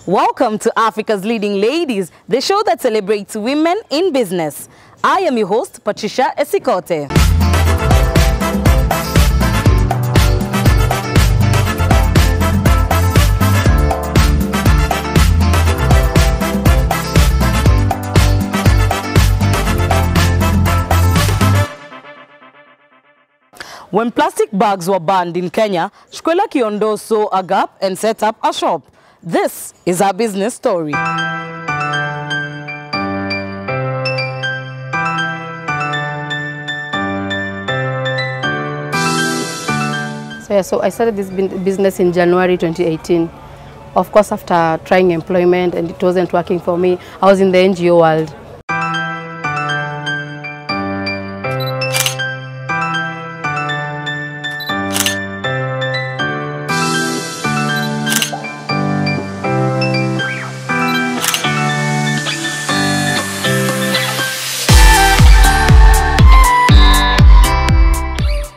Welcome to Africa's Leading Ladies, the show that celebrates women in business. I am your host, Patricia Esikote. When plastic bags were banned in Kenya, Shkwela Kiondo saw a gap and set up a shop. This is her business story. So I started this business in January 2018. Of course, after trying employment and it wasn't working for me, I was in the NGO world.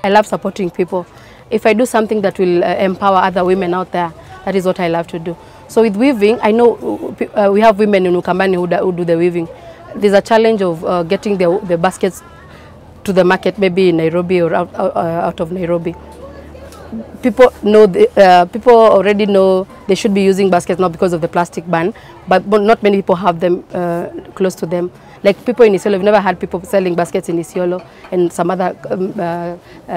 I love supporting people. If I do something that will empower other women out there, that is what I love to do. So with weaving, I know we have women in Ukambani who do the weaving. There's a challenge of getting the baskets to the market, maybe in Nairobi or out of Nairobi. People already know they should be using baskets, not because of the plastic ban, but not many people have them close to them. Like people in Isiolo, we've never had people selling baskets in Isiolo and some other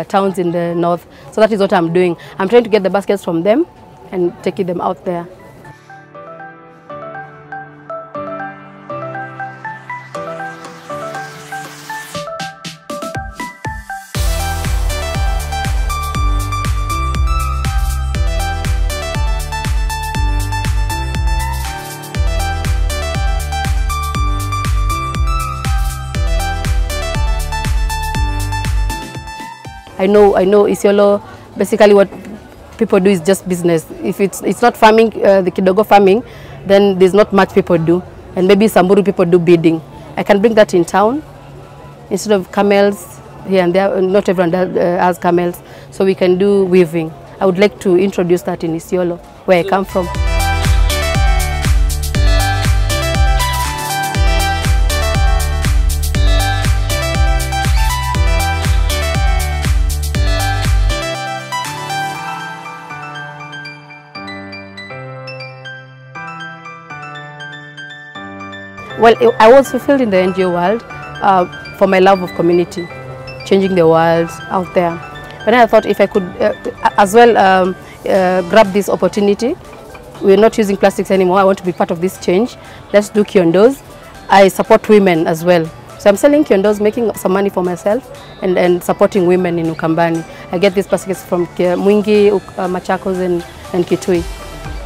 towns in the north. So that is what I'm doing. I'm trying to get the baskets from them and taking them out there. I know Isiolo, basically what people do is just business. If it's not farming, the kidogo farming, then there's not much people do. And maybe Samburu people do beading. I can bring that in town instead of camels here and there. Not everyone has camels, so we can do weaving. I would like to introduce that in Isiolo, where I come from. Well, I was fulfilled in the NGO world for my love of community, changing the world out there. But then I thought if I could as well grab this opportunity, we're not using plastics anymore, I want to be part of this change, let's do Kiondos. I support women as well. So I'm selling Kiondos, making some money for myself and supporting women in Ukambani. I get these baskets from Mwingi, Machakos and Kitui.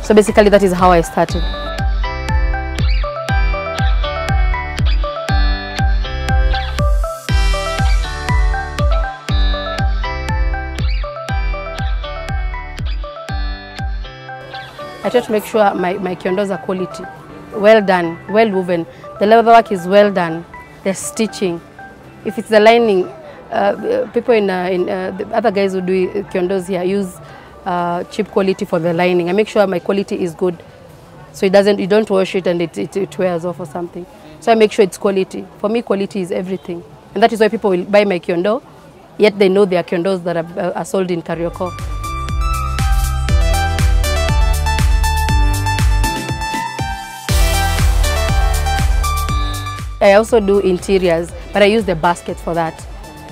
So basically that is how I started. I try to make sure my Kiondos are quality, well done, well woven. The leather work is well done. The stitching, if it's the lining, people the other guys who do Kiondos here use cheap quality for the lining. I make sure my quality is good, so you don't wash it and it wears off or something. So I make sure it's quality. For me, quality is everything, and that is why people will buy my Kiondo, yet they know they are Kiondos that are sold in Karioko. I also do interiors, but I use the basket for that.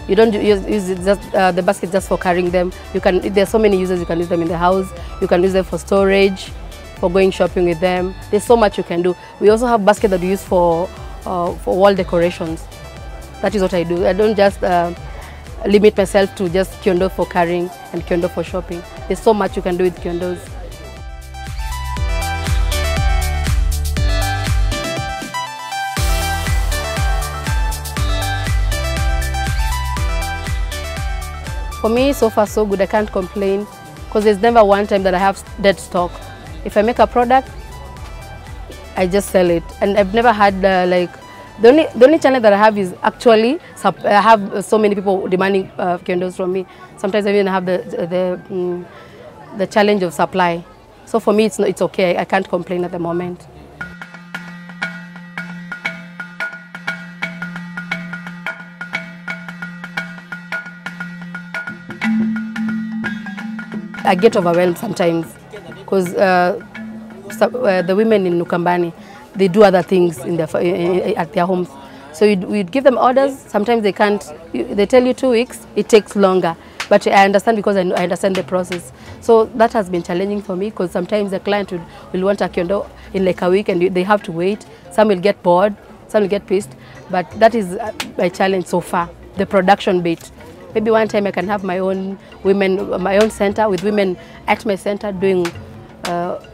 You don't use just the basket just for carrying them. There are so many uses. You can use them in the house. You can use them for storage, for going shopping with them. There's so much you can do. We also have baskets that we use for wall decorations. That is what I do. I don't just limit myself to just Kiondo for carrying and Kiondo for shopping. There's so much you can do with Kiondos. For me, so far so good. I can't complain because there's never one time that I have dead stock. If I make a product, I just sell it, and I've never had like the only challenge that I have is actually I have so many people demanding Kiondos from me. Sometimes I even have the challenge of supply. So for me, it's okay. I can't complain at the moment. I get overwhelmed sometimes because the women in Nukambani, they do other things at their homes. So we'd give them orders. Sometimes they can't. They tell you 2 weeks. It takes longer. But I understand because I understand the process. So that has been challenging for me because sometimes the client will want a kiondo in like a week and they have to wait. Some will get bored. Some will get pissed. But that is my challenge so far, the production bit. Maybe one time I can have my own center with women at my center doing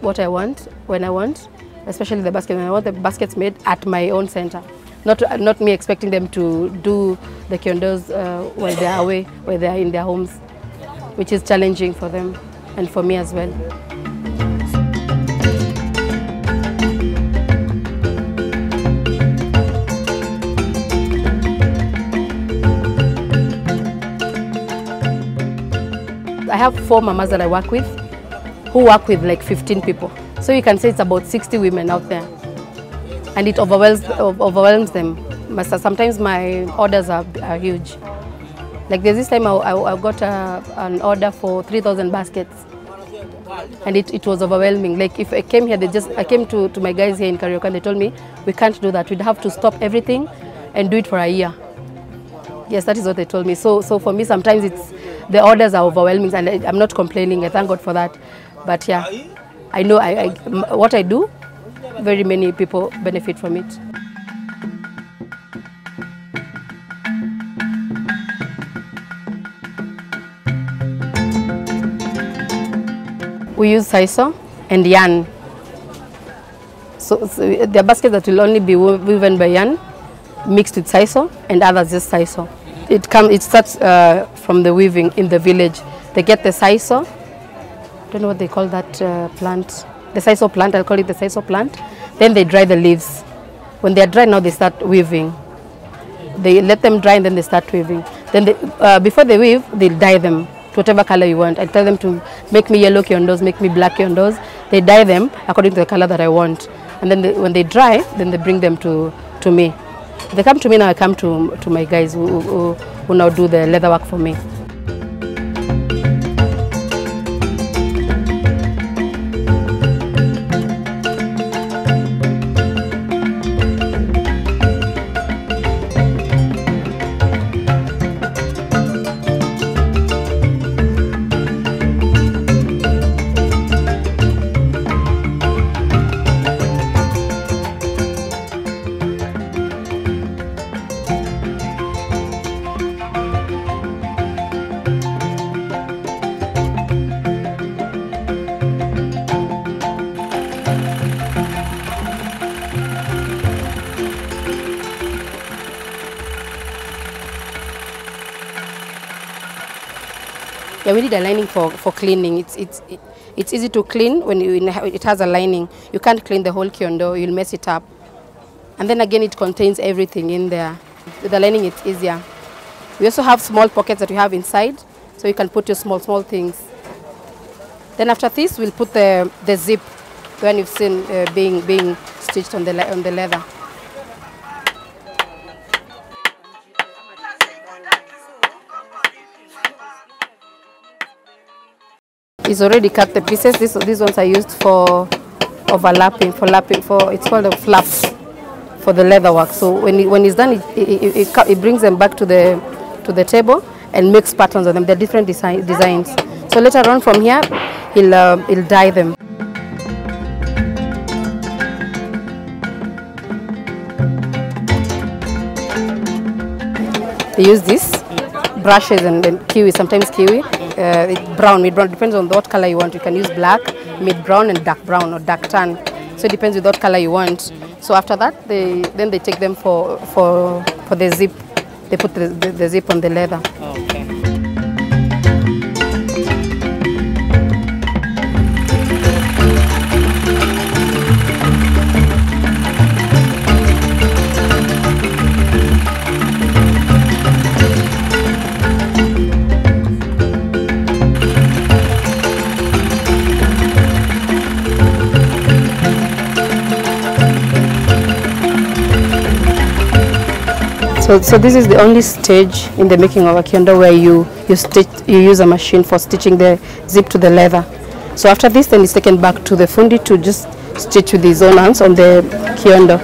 what I want, when I want, especially the basket. I want the baskets made at my own center. Not me expecting them to do the kiondos while they are away, while they are in their homes, which is challenging for them and for me as well. I have 4 mamas that I work with who work with like 15 people. So you can say it's about 60 women out there. And it overwhelms them. Sometimes my orders are huge. Like there's this time I got an order for 3,000 baskets. And it was overwhelming. Like if I came here, I came to my guys here in Karaoke and they told me, we can't do that. We'd have to stop everything and do it for a year. Yes, that is what they told me. So for me, sometimes the orders are overwhelming and I'm not complaining. I thank God for that. But yeah, I know what I do, very many people benefit from it. We use sisal and yarn. So there are baskets that will only be woven by yarn, mixed with sisal, and others just sisal. It starts from the weaving in the village. They get the sisal. I don't know what they call that plant. The sisal plant, I'll call it the sisal plant. Then they dry the leaves. When they are dry, now they start weaving. They let them dry and then they start weaving. Then before they weave, they'll dye them to whatever color you want. I tell them to make me yellow kiondos, make me black kiondos. They dye them according to the color that I want. And then when they dry, then they bring them to me. If they come to me now, I come to my guys who now do the leather work for me. Yeah, we need a lining for cleaning. It's easy to clean when it has a lining. You can't clean the whole kiondo, you'll mess it up. And then again, it contains everything in there. With the lining, it's easier. We also have small pockets that we have inside, so you can put your small things. Then after this, we'll put the zip, the one you've seen being stitched on the leather. It's already cut the pieces. These ones are used for overlapping, it's called a flap for the leather work. So when it's done, it brings them back to the table and makes patterns on them. They're different designs. So later on from here, he'll dye them. They use this brushes and then kiwi, sometimes kiwi. Brown, mid-brown, depends on what color you want. You can use black, mid-brown and dark brown or dark tan. So it depends with what color you want. So after that, then they take them for the zip. They put the zip on the leather. Okay. So this is the only stage in the making of a kiondo where you use a machine for stitching the zip to the leather. So after this, then it's taken back to the fundi to just stitch with his own hands on the kiondo.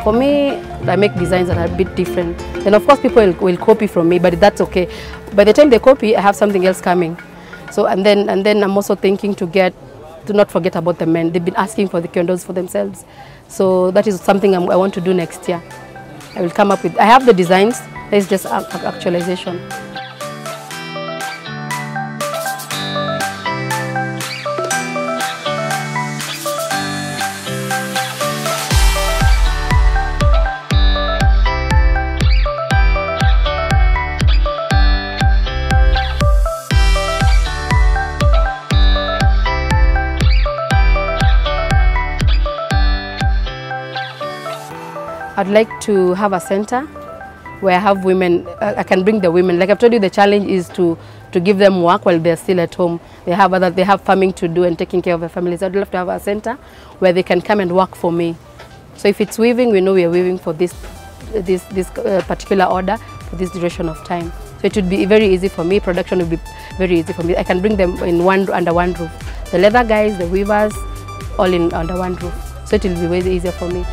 For me, I make designs that are a bit different. Then of course people will copy from me, but that's okay. By the time they copy, I have something else coming. So and then I'm also thinking to not forget about the men. They've been asking for the kiondos for themselves. So that is something I want to do next year. I will come up with, I have the designs, it's just actualization. I'd like to have a center where I have women, I can bring the women. Like I've told you, the challenge is to give them work while they're still at home. They have farming to do and taking care of their families. I'd love to have a center where they can come and work for me. So if it's weaving, we know we are weaving for this particular order for this duration of time. So it would be very easy for me. Production would be very easy for me. I can bring them in under one roof. The leather guys, the weavers, all under one roof. So it will be way easier for me.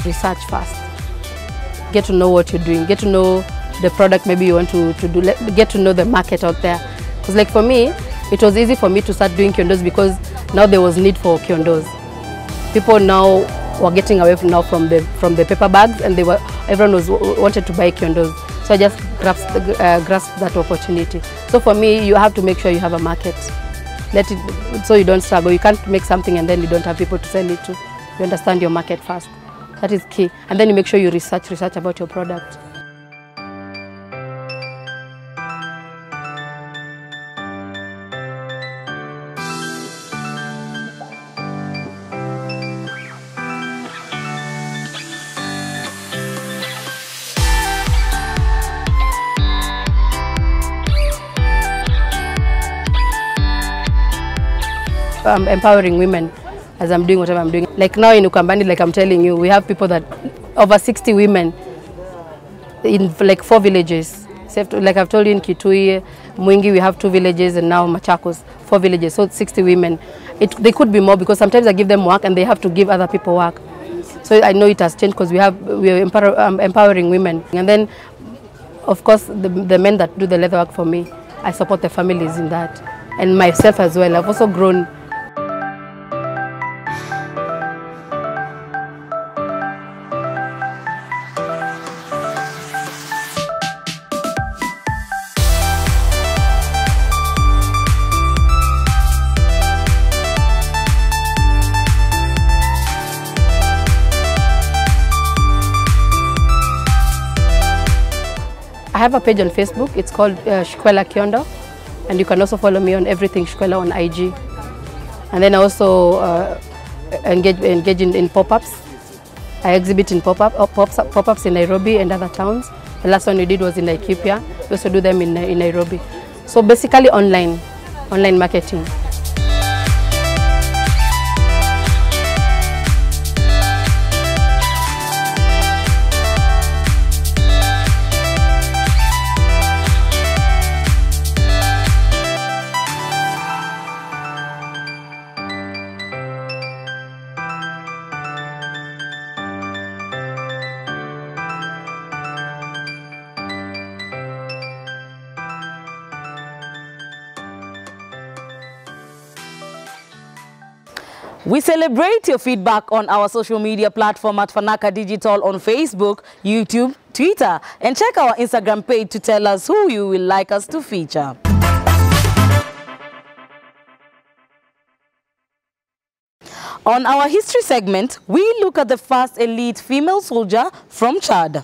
Research first. Get to know what you're doing. Get to know the product maybe you want to do. Get to know the market out there. Because like for me, it was easy for me to start doing kiondos because now there was need for kiondos. People now were getting away from the paper bags, and everyone wanted to buy kiondos. So I just grasped that opportunity. So for me, you have to make sure you have a market. So you don't struggle. You can't make something and then you don't have people to sell it to. You understand your market first. That is key. And then you make sure you research about your product. I'm empowering women as I'm doing whatever I'm doing. Like now in Ukambani, like I'm telling you, we have people that, over 60 women in like 4 villages. Like I've told you, in Kitui, Mwingi, we have 2 villages, and now Machakos, 4 villages, so 60 women. They could be more because sometimes I give them work and they have to give other people work. So I know it has changed because we are empowering women. And then, of course, the men that do the leather work for me, I support the families in that. And myself as well. I've also grown. I have a page on Facebook. It's called Shkwela Kiondo, and you can also follow me on everything Shkwela on IG. And then I also engage in pop-ups. I exhibit in pop-ups in Nairobi and other towns. The last one we did was in Laikipia. We also do them in Nairobi. So basically online marketing. We celebrate your feedback on our social media platform at Fanaka Digital on Facebook, YouTube, Twitter, and check our Instagram page to tell us who you will like us to feature. On our history segment, we look at the first elite female soldier from Chad.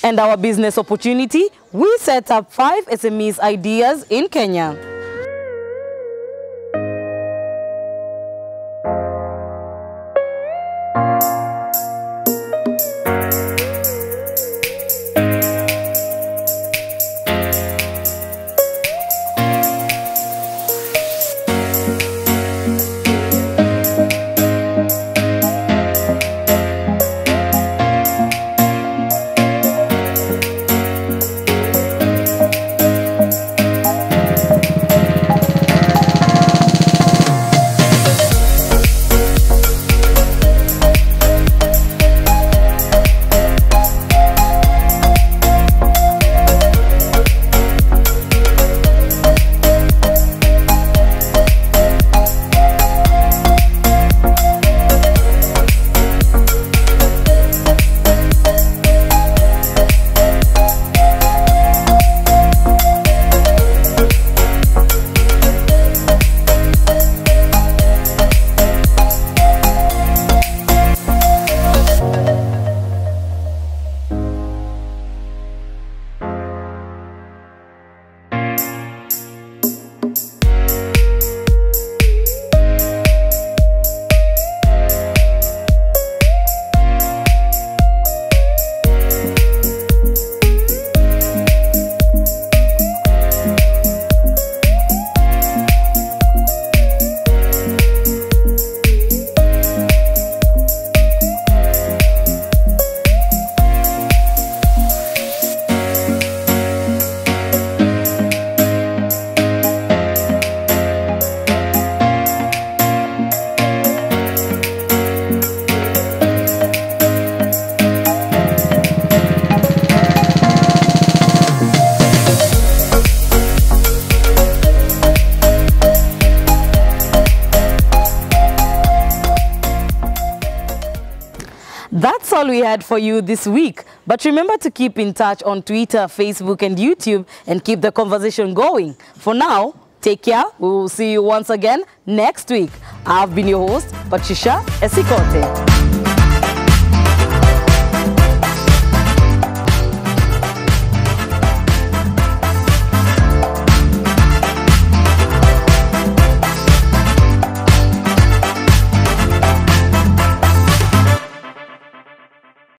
And our business opportunity, we set up 5 SMEs ideas in Kenya. all we had for you this week. But remember to keep in touch on Twitter, Facebook, and YouTube and keep the conversation going. For now, take care. We will see you once again next week. I've been your host, Patricia Esikote.